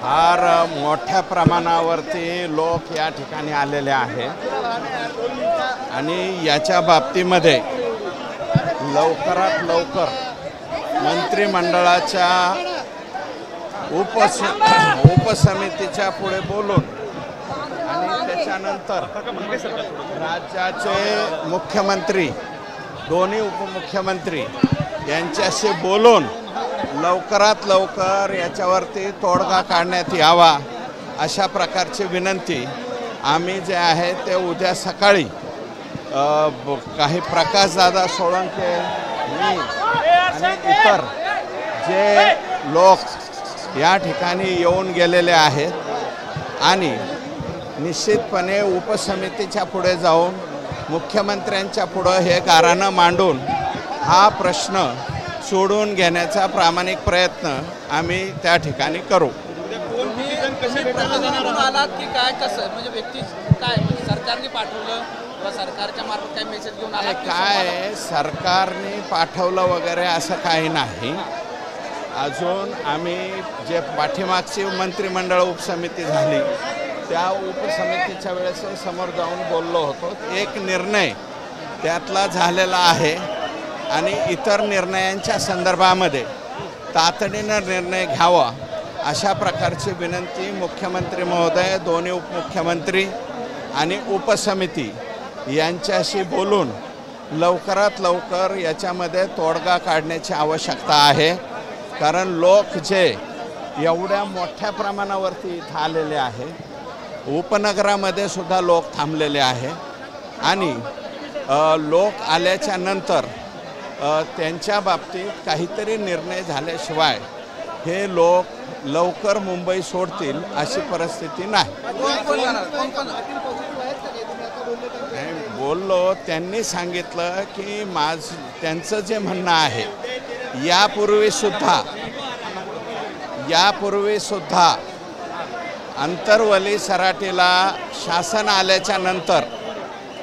फार मोठ्या प्रमाणावरती लोक या ठिकाणी आलेले आहेत आणि याच्या बाबतीमध्ये लवकरात लवकर मंत्रिमंडळाच्या उपसमितीच्या पुढे बोलून आणि त्याच्यानंतर राज्याचे मुख्यमंत्री दोन्ही उपमुख्यमंत्री यांच्याशी बोलून लवकरात लवकर याच्यावरती तोडगा काढण्यात यावा अशा प्रकारची विनंती आम्ही जे आहे ते उद्या सकाळी काही प्रकाशदादा सोळंके मी आणि इतर जे लोक या ठिकाणी येऊन गेलेले आहेत आणि निश्चितपणे उपसमितीच्या पुढे जाऊन मुख्यमंत्र्यांच्या पुढे हे गाऱ्हाणं मांडून हा प्रश्न सोडून घेण्याचा प्रामाणिक प्रयत्न आम्ही त्या ठिकाणी करू। की काय कसं म्हणजे व्यक्ती काय सरकारने पाठवलं व सरकारच्या मार्फत काय मेसेज घेऊन आला काय सरकारने पाठवलं वगैरे असं काही नाही। अजून आम्ही जे पाठीमागची मंत्रिमंडळ उपसमिती झाली त्या उपसमितीच्या वेळेस समोर जाऊन बोललो होतो। एक निर्णय त्यातला झालेला आहे आणि इतर निर्णयांच्या संदर्भामध्ये तातडीनं निर्णय घ्यावा अशा प्रकारची विनंती मुख्यमंत्री महोदय दोन्ही उपमुख्यमंत्री आणि उपसमिती यांच्याशी बोलून लवकरात लवकर याच्यामध्ये तोडगा काढण्याची आवश्यकता आहे। कारण लोक जे एवढ्या मोठ्या प्रमाणावरती इथं आलेले आहे, उपनगरामध्ये सुद्धा लोक थांबलेले आहे आणि लोक आल्याच्या नंतर त्यांच्या बाबतीत काहीतरी निर्णय झाल्याशिवाय हे लोक लवकर मुंबई सोडतील अशी परिस्थिती नाही। बोललो त्यांनी सांगितलं की त्यांचं जे म्हणणं आहे यापूर्वी सुद्धा अंतरवली सराटीला शासन आल्याच्या नंतर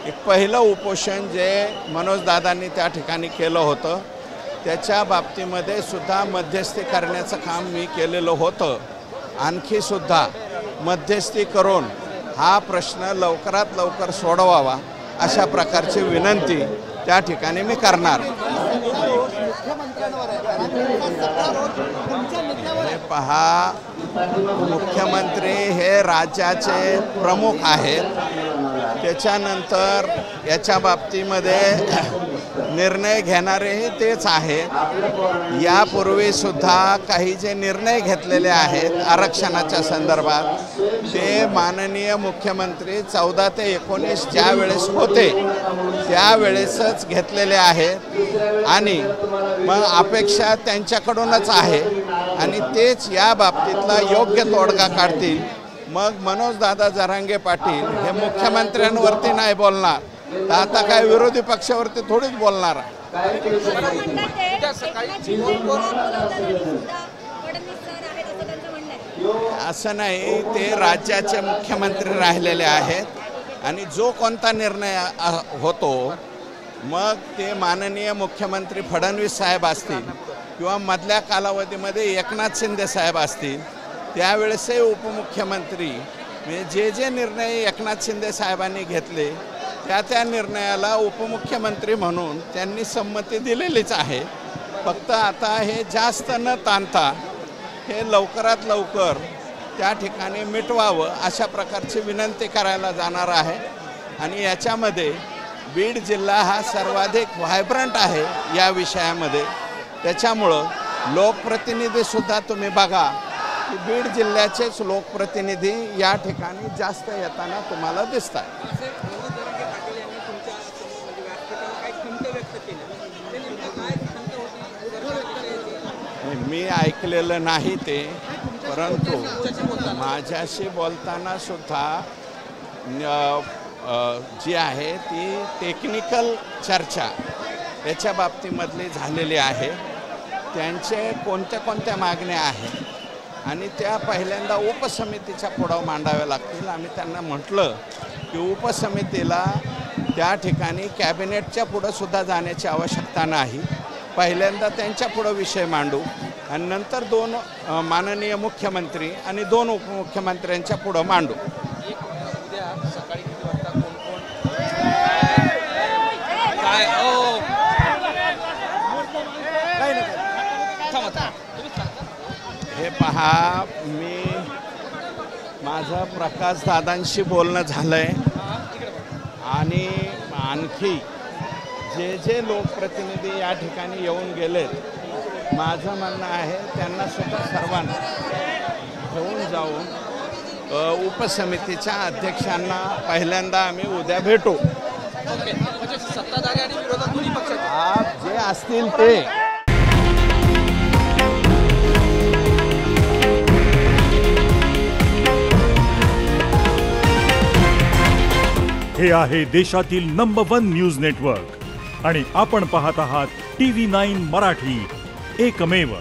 एक पहिलं उपोषण जे मनोजदादांनी त्या ठिकाणी केलं होतं त्याच्या बाबतीमध्ये सुद्धा मध्यस्थी करण्याचं काम मी केलेलं होतं। आणखी सुद्धा मध्यस्थी करून हा प्रश्न लवकरात लवकर सोडवावा अशा प्रकारची विनंती त्या ठिकाणी मी करणार। हे पहा, मुख्यमंत्री हे राज्याचे प्रमुख आहेत, त्याच्यानंतर याच्या बाबतीमध्ये निर्णय घेणारेही तेच आहेत। यापूर्वी सुद्धा काही जे निर्णय घेतलेले आहेत आरक्षणाच्या संदर्भात ते माननीय मुख्यमंत्री 14 ते 19 ज्या वेळेस होते त्यावेळेसच घेतलेले आहेत आणि मग अपेक्षा त्यांच्याकडूनच आहे आणि तेच या बाबतीतला योग्य तोडगा काढतील। मग मनोजदादा जरांगे पाटील हे मुख्यमंत्र्यांवरती नाही बोलणार तर आता काय विरोधी पक्षावरती थोडीच बोलणार आहे। असं नाही, ते राज्याचे मुख्यमंत्री राहिलेले आहेत आणि जो कोणता निर्णय होतो मग ते माननीय मुख्यमंत्री फडणवीस साहेब असतील किंवा मधल्या कालावधीमध्ये एकनाथ शिंदे साहेब असतील त्यावेळेसही उपमुख्यमंत्री म्हणजे जे निर्णय एकनाथ शिंदे साहेबांनी घेतले त्या निर्णयाला उपमुख्यमंत्री म्हणून त्यांनी संमती दिलेलीच आहे। फक्त आता हे जास्त न ताणता हे लवकरात लवकर त्या ठिकाणी मिटवावं अशा प्रकारची विनंती करायला जाणार आहे आणि याच्यामध्ये बीड जिल्हा हा सर्वाधिक व्हायब्रंट आहे या विषयामध्ये। त्याच्यामुळं लोकप्रतिनिधीसुद्धा तुम्ही बघा की बीड जिल्ह्याचेच लोकप्रतिनिधी या ठिकाणी जास्त येताना तुम्हाला दिसतात। मी ऐकलेलं नाही ते, परंतु माझ्याशी बोलताना सुद्धा जी आहे ती टेक्निकल चर्चा याच्या बाबतीमधली झालेली आहे। त्यांचे कोणत्या मागण्या आहेत आणि त्या पहिल्यांदा उपसमितीच्या पुढं मांडाव्या लागतील। आम्ही त्यांना म्हटलं की उपसमितीला त्या ठिकाणी कॅबिनेटच्या पुढं सुद्धा जाण्याची आवश्यकता नाही, पहिल्यांदा त्यांच्या पुढं विषय मांडू आणि नंतर दोन माननीय मुख्यमंत्री आणि दोन उपमुख्यमंत्र्यांच्या पुढं मांडू. उद्या सकाळी किती वाजता कोण कोण काय हे पहा, माझं प्रकाशदादांशी बोलणं झालं आहे आणि आणखी जे लोकप्रतिनिधी या ठिकाणी येऊन गेलेत, माझं म्हणणं आहे त्यांना सुद्धा सर्वांना घेऊन जाऊन उपसमितीच्या अध्यक्षांना पहिल्यांदा आम्ही उद्या भेटू. म्हणजे सत्ताधारी आणि विरोधक दोन्ही पक्षाचे आप जे असतील ते. हे आहे देशातील नंबर 1 न्यूज नेटवर्क आणि आपण पाहत आहात TV9 मराठी, एकमेव.